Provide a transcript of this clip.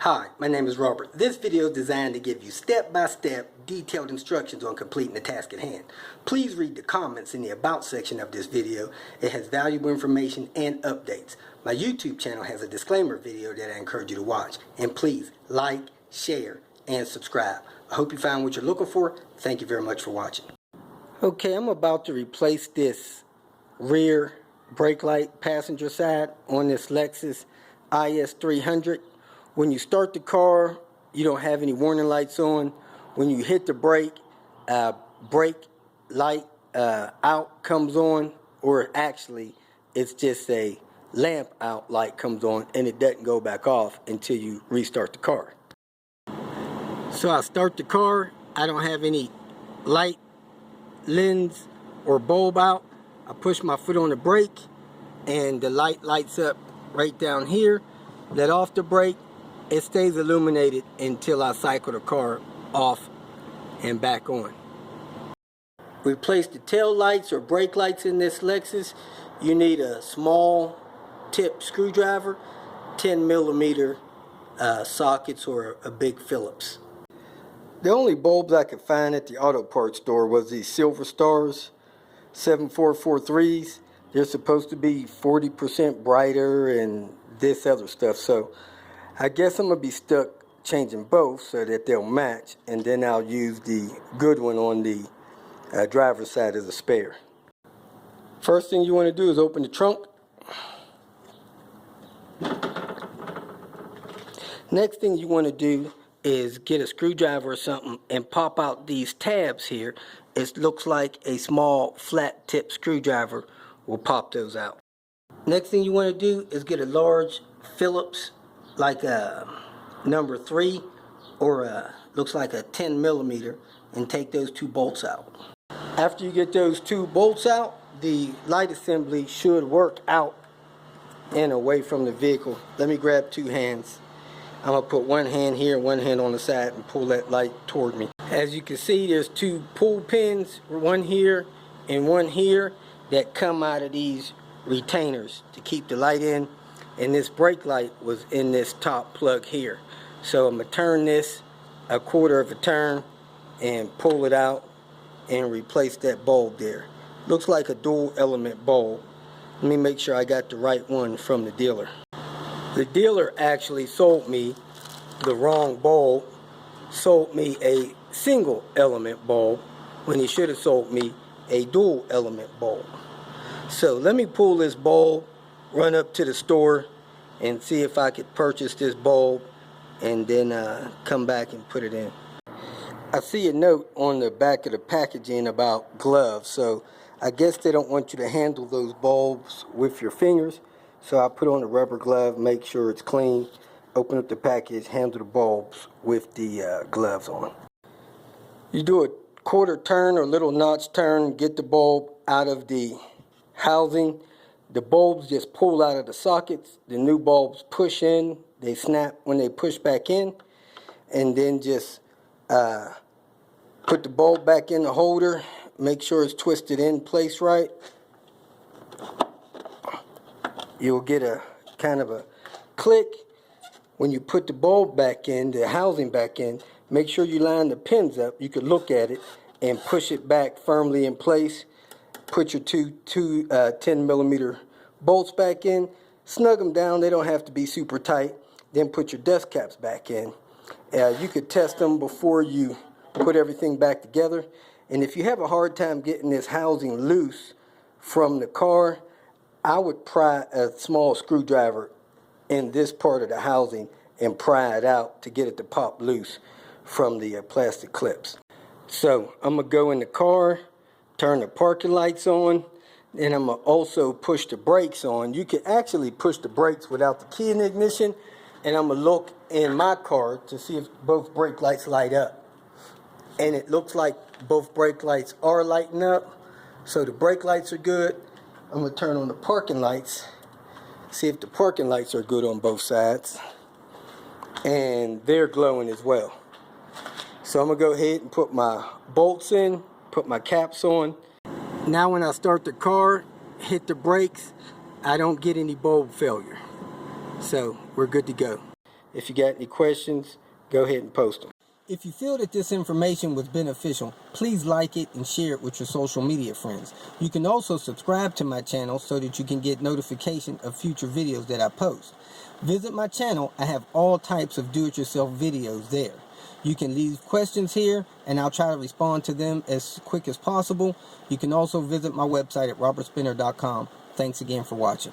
Hi, my name is Robert. This video is designed to give you step-by-step detailed instructions on completing the task at hand. Please read the comments in the About section of this video. It has valuable information and updates. My YouTube channel has a disclaimer video that I encourage you to watch. And please like, share, and subscribe. I hope you found what you're looking for. Thank you very much for watching. Okay, I'm about to replace this rear brake light passenger side on this Lexus IS300. When you start the car, you don't have any warning lights on. When you hit the brake light out comes on, or actually it's just a lamp out light comes on, and it doesn't go back off until you restart the car. So I start the car, I don't have any light, lens, or bulb out. I push my foot on the brake and the light lights up right down here. Let off the brake. It stays illuminated until I cycle the car off and back on. Replace the tail lights or brake lights in this Lexus. You need a small tip screwdriver, 10mm sockets, or a big Phillips. The only bulbs I could find at the auto parts store was these Silver Stars 7443s. They're supposed to be 40% brighter and this other stuff, so I guess I'm going to be stuck changing both so that they'll match, and then I'll use the good one on the driver's side as a spare. First thing you want to do is open the trunk. Next thing you want to do is get a screwdriver or something and pop out these tabs here. It looks like a small flat tip screwdriver will pop those out. Next thing you want to do is get a large Phillips, like a number 3 or looks like a 10mm, and take those 2 bolts out. After you get those 2 bolts out, the light assembly should work out and away from the vehicle. Let me grab 2 hands. I'm going to put one hand here and one hand on the side and pull that light toward me. As you can see, there's 2 pull pins, one here and one here, that come out of these retainers to keep the light in. And this brake light was in this top plug here. So I'm going to turn this a quarter of a turn and pull it out and replace that bulb there. Looks like a dual element bulb. Let me make sure I got the right one from the dealer. The dealer actually sold me the wrong bulb, sold me a single element bulb when he should have sold me a dual element bulb. So let me pull this bulb, run up to the store and see if I could purchase this bulb, and then come back and put it in. I see a note on the back of the packaging about gloves, so I guess they don't want you to handle those bulbs with your fingers. So I put on a rubber glove, make sure it's clean, open up the package, handle the bulbs with the gloves on. You do a quarter turn or little notch turn, get the bulb out of the housing. The bulbs just pull out of the sockets. The new bulbs push in. They snap when they push back in. And then just put the bulb back in the holder. Make sure it's twisted in place right. You'll get a kind of a click. When you put the bulb back in, the housing back in, make sure you line the pins up. You can look at it and push it back firmly in place. Put your two 10mm bolts back in, snug them down. They don't have to be super tight. Then put your dust caps back in. You could test them before you put everything back together. And if you have a hard time getting this housing loose from the car, I would pry a small screwdriver in this part of the housing and pry it out to get it to pop loose from the plastic clips. So I'm going to go in the car, turn the parking lights on, and I'm going to also push the brakes on. You can actually push the brakes without the key in the ignition, and I'm going to look in my car to see if both brake lights light up. And it looks like both brake lights are lighting up, so the brake lights are good. I'm going to turn on the parking lights, see if the parking lights are good on both sides, and they're glowing as well. So I'm going to go ahead and put my bolts in, put my caps on. Now when I start the car, hit the brakes, I don't get any bulb failure. So we're good to go. If you got any questions, go ahead and post them. If you feel that this information was beneficial, please like it and share it with your social media friends. You can also subscribe to my channel so that you can get notification of future videos that I post. Visit my channel. I have all types of do-it-yourself videos there. You can leave questions here and I'll try to respond to them as quick as possible. You can also visit my website at robertspinner.com. Thanks again for watching.